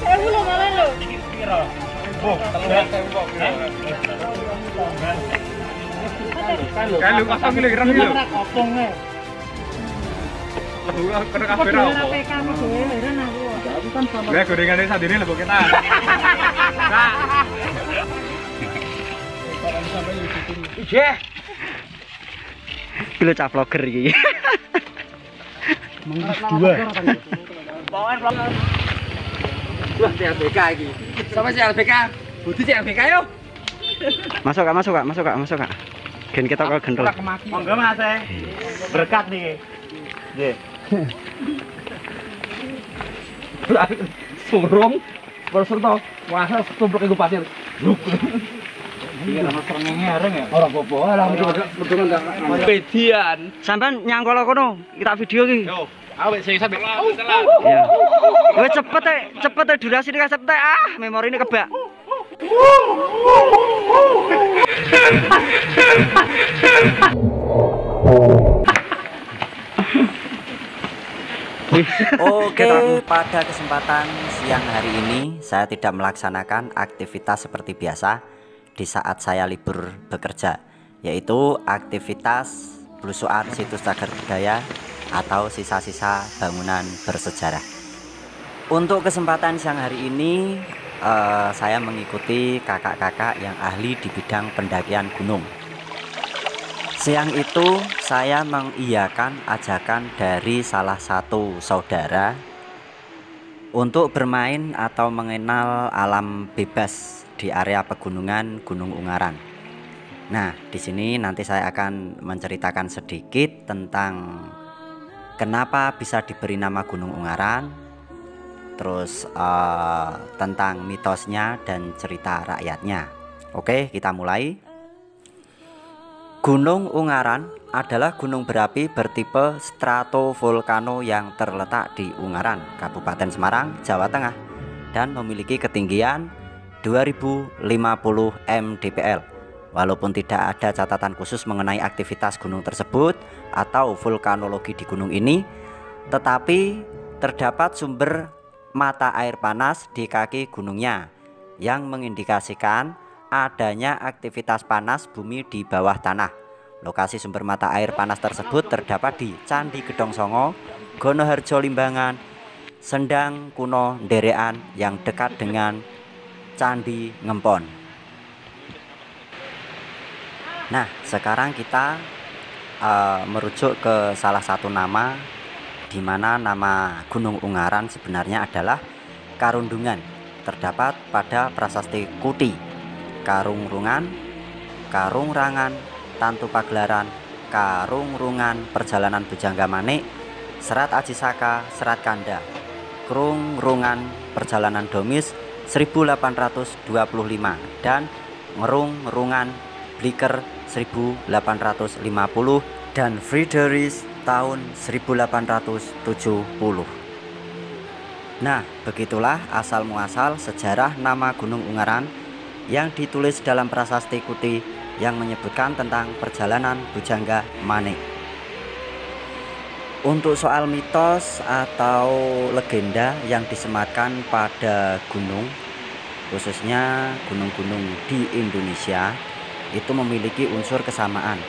Saya belum malah lo. Kalau kosong kilo kira kilo. Kopongnya. Kena kamera apa? Kamu dhewe heran aku. Lah gorengane sadene lho kita. Nah. Ije. Kilo cah vlogger iki. Dua. Bawain vlogger. Wah, CLBK iki. Sama CLBK. Budi CLBK yo. Masuk kak. Gen kita kok gendol. Monggo Mas. Berkat nih. Nggih. Surung berserta wasa tumplek iku pasir. Iya, nama serengenge areng ya. Ora apa-apa, lah medhungan ndak. Pedian. Sampean nyangkol kono, kita video iki. Yo, awet sing sampe. Iya. Wes cepet durasine kasep teh. Memorine kebak. Oke, pada kesempatan siang hari ini saya tidak melaksanakan aktivitas seperti biasa di saat saya libur bekerja, yaitu aktivitas belusuan situs cagar budaya atau sisa-sisa bangunan bersejarah. Untuk kesempatan siang hari ini saya mengikuti kakak-kakak yang ahli di bidang pendakian gunung. Siang itu saya mengiyakan ajakan dari salah satu saudara untuk bermain atau mengenal alam bebas di area pegunungan Gunung Ungaran. Nah, di sini nanti saya akan menceritakan sedikit tentang kenapa bisa diberi nama Gunung Ungaran, terus tentang mitosnya dan cerita rakyatnya. Oke, kita mulai. Gunung Ungaran adalah gunung berapi bertipe stratovolcano yang terletak di Ungaran, Kabupaten Semarang, Jawa Tengah, dan memiliki ketinggian 2050 mdpl. Walaupun tidak ada catatan khusus mengenai aktivitas gunung tersebut atau vulkanologi di gunung ini, tetapi terdapat sumber mata air panas di kaki gunungnya yang mengindikasikan adanya aktivitas panas bumi di bawah tanah. Lokasi sumber mata air panas tersebut terdapat di Candi Gedong Songo, Gonoharjo Limbangan, Sendang Kuno Nderekan yang dekat dengan Candi Ngempon. Nah, sekarang kita merujuk ke salah satu nama, di mana nama Gunung Ungaran sebenarnya adalah Karundungan, terdapat pada prasasti Kuti, Karungrungan, Karungrangan, Tantu Pagelaran, Karungrungan, Perjalanan Bujangga Manik, Serat Aji Saka, Serat Kanda, Krungrungan, Perjalanan Domis 1825, dan Ngerungrungan Bliker 1850 dan Friedrich tahun 1870. Nah, begitulah asal muasal sejarah nama Gunung Ungaran yang ditulis dalam prasasti Kuti yang menyebutkan tentang perjalanan Bujangga Manik. Untuk soal mitos atau legenda yang disematkan pada gunung, khususnya gunung-gunung di Indonesia, itu memiliki unsur kesamaan.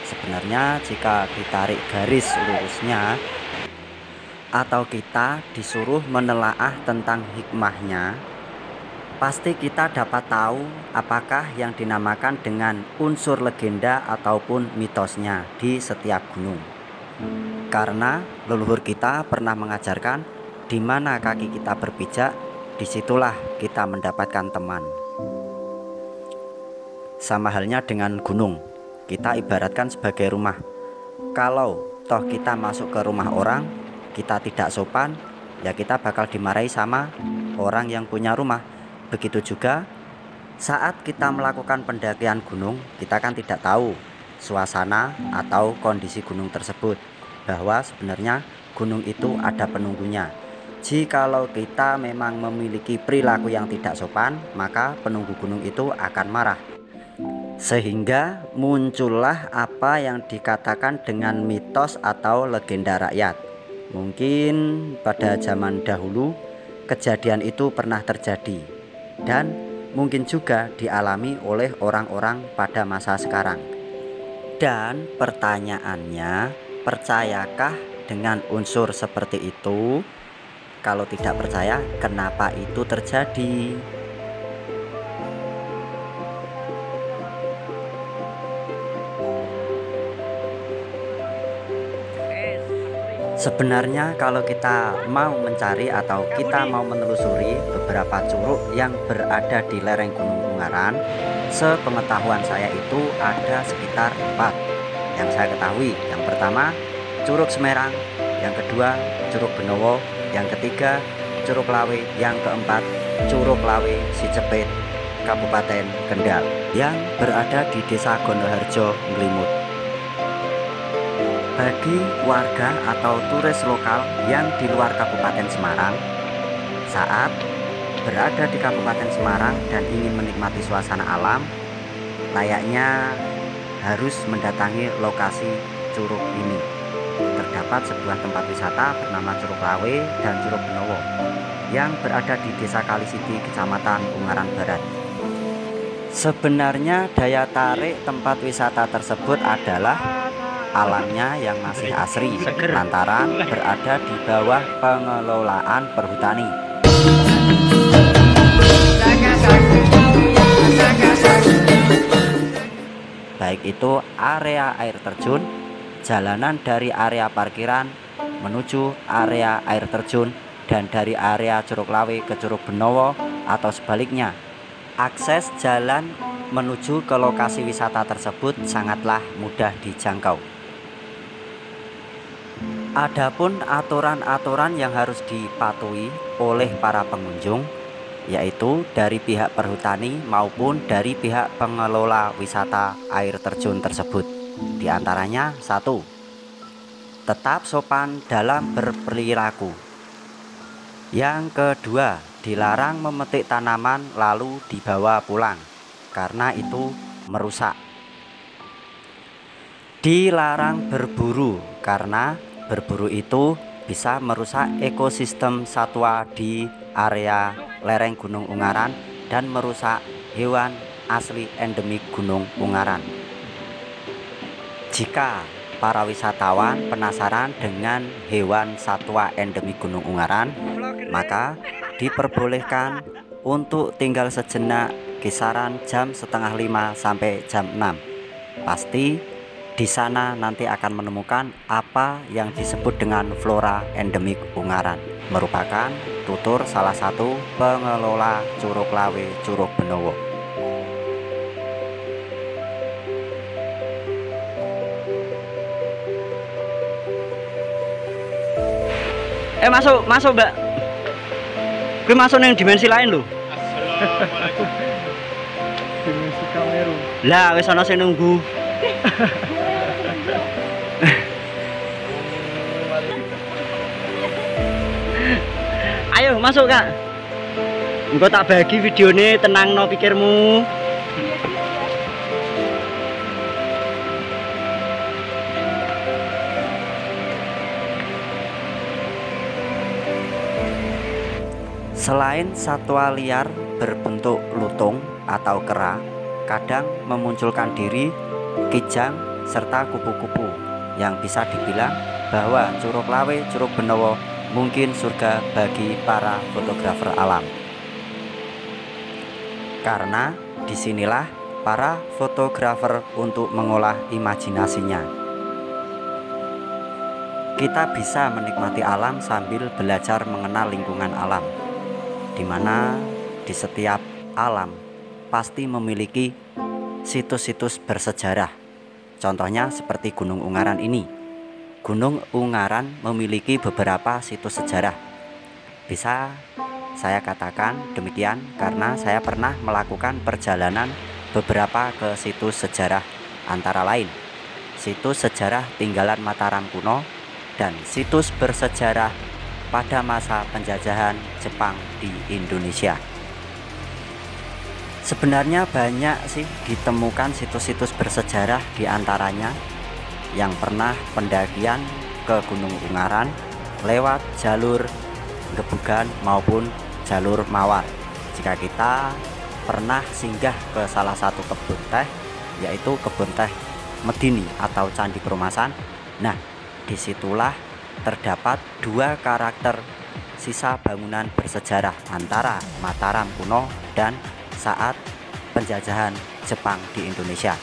Sebenarnya jika ditarik garis lurusnya atau kita disuruh menelaah tentang hikmahnya, pasti kita dapat tahu apakah yang dinamakan dengan unsur legenda ataupun mitosnya di setiap gunung. Karena leluhur kita pernah mengajarkan, di mana kaki kita berpijak, disitulah kita mendapatkan teman. Sama halnya dengan gunung, kita ibaratkan sebagai rumah. Kalau toh kita masuk ke rumah orang, kita tidak sopan, ya kita bakal dimarahi sama orang yang punya rumah. Begitu juga saat kita melakukan pendakian gunung, kita kan tidak tahu suasana atau kondisi gunung tersebut, bahwa sebenarnya gunung itu ada penunggunya. Jikalau kita memang memiliki perilaku yang tidak sopan, maka penunggu gunung itu akan marah. Sehingga muncullah apa yang dikatakan dengan mitos atau legenda rakyat. Mungkin pada zaman dahulu kejadian itu pernah terjadi dan mungkin juga dialami oleh orang-orang pada masa sekarang. Dan pertanyaannya, percayakah dengan unsur seperti itu? Kalau tidak percaya, kenapa itu terjadi? Sebenarnya kalau kita mau mencari atau kita mau menelusuri beberapa curug yang berada di lereng Gunung Ungaran, sepengetahuan saya itu ada sekitar 4 yang saya ketahui. Yang pertama Curug Semerang, yang kedua Curug Benowo, yang ketiga Curug Lawe, yang keempat Curug Lawe Sicepit, Kabupaten Kendal, yang berada di Desa Gondoharjo, Nglimut. Bagi warga atau turis lokal yang di luar Kabupaten Semarang, saat berada di Kabupaten Semarang dan ingin menikmati suasana alam, layaknya harus mendatangi lokasi curug ini. Terdapat sebuah tempat wisata bernama Curug Lawe dan Curug Benowo yang berada di Desa Kalisidi, Kecamatan Ungaran Barat. Sebenarnya daya tarik tempat wisata tersebut adalah alamnya yang masih asri, lantaran berada di bawah pengelolaan perhutani. Baik itu area air terjun, jalanan dari area parkiran menuju area air terjun, dan dari area Curug Lawe ke Curug Benowo atau sebaliknya. Akses jalan menuju ke lokasi wisata tersebut sangatlah mudah dijangkau. Adapun aturan-aturan yang harus dipatuhi oleh para pengunjung, yaitu dari pihak perhutani maupun dari pihak pengelola wisata air terjun tersebut. Di antaranya 1. Tetap sopan dalam berperilaku. Yang kedua, dilarang memetik tanaman lalu dibawa pulang, karena itu merusak. Dilarang berburu, karena berburu itu bisa merusak ekosistem satwa di area lereng Gunung Ungaran dan merusak hewan asli endemik Gunung Ungaran. Jika para wisatawan penasaran dengan hewan satwa endemik Gunung Ungaran, maka diperbolehkan untuk tinggal sejenak kisaran jam setengah 5 sampai jam 6. Pasti di sana nanti akan menemukan apa yang disebut dengan flora endemik Ungaran, merupakan tutur salah satu pengelola Curug Lawe Curug Benowo. Masuk Mbak. Gue masuk yang dimensi lain loh. Assalamualaikum. Dimensi Kameru. Lah wis ana sing nunggu. Ayo masuk Kak. Engko tak bagi videone, tenangno pikirmu. Selain satwa liar berbentuk lutung atau kera, kadang memunculkan diri, kijang, serta kupu-kupu yang bisa dibilang bahwa Curug Lawe Curug Benowo mungkin surga bagi para fotografer alam. Karena disinilah para fotografer untuk mengolah imajinasinya. Kita bisa menikmati alam sambil belajar mengenal lingkungan alam, di mana di setiap alam pasti memiliki situs-situs bersejarah. Contohnya seperti Gunung Ungaran ini. Gunung Ungaran memiliki beberapa situs sejarah. Bisa saya katakan demikian karena saya pernah melakukan perjalanan beberapa ke situs sejarah, antara lain situs sejarah tinggalan Mataram kuno dan situs bersejarah pada masa penjajahan Jepang di Indonesia. Sebenarnya banyak sih ditemukan situs-situs bersejarah, di antaranya yang pernah pendakian ke Gunung Ungaran lewat jalur Gebugan maupun jalur Mawar. Jika kita pernah singgah ke salah satu kebun teh, yaitu kebun teh Medini atau Candi Perumasan, nah disitulah terdapat dua karakter sisa bangunan bersejarah antara Mataram kuno dan saat penjajahan Jepang di Indonesia.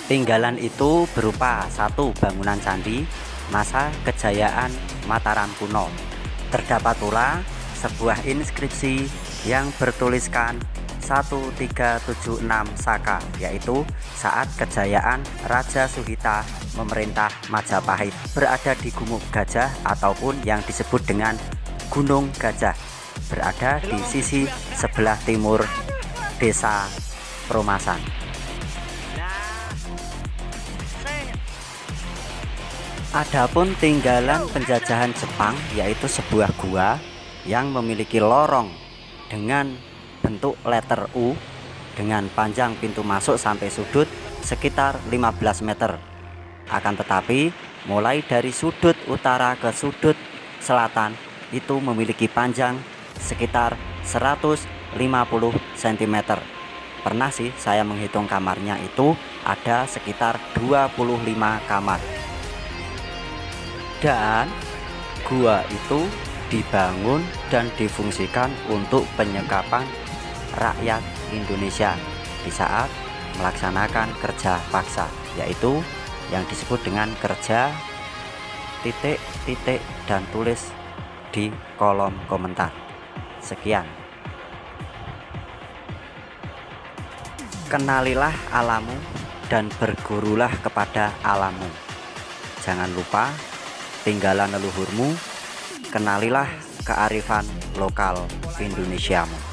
Tinggalan itu berupa satu bangunan candi masa kejayaan Mataram kuno. Terdapat pula sebuah inskripsi yang bertuliskan 1376 Saka, yaitu saat kejayaan Raja Suhita memerintah Majapahit, berada di Gumuk Gajah ataupun yang disebut dengan Gunung Gajah, berada di sisi sebelah timur Desa Perumasan. Adapun tinggalan penjajahan Jepang, yaitu sebuah gua yang memiliki lorong dengan bentuk letter U dengan panjang pintu masuk sampai sudut sekitar 15 meter. Akan tetapi mulai dari sudut utara ke sudut selatan itu memiliki panjang sekitar 150 cm. Pernah sih saya menghitung kamarnya itu ada sekitar 25 kamar. Dan gua itu dibangun dan difungsikan untuk penyekapan rakyat Indonesia di saat melaksanakan kerja paksa, yaitu yang disebut dengan kerja titik dan tulis di kolom komentar. Sekian. Kenalilah alammu dan bergurulah kepada alammu. Jangan lupa tinggalan leluhurmu, kenalilah kearifan lokal Indonesiamu.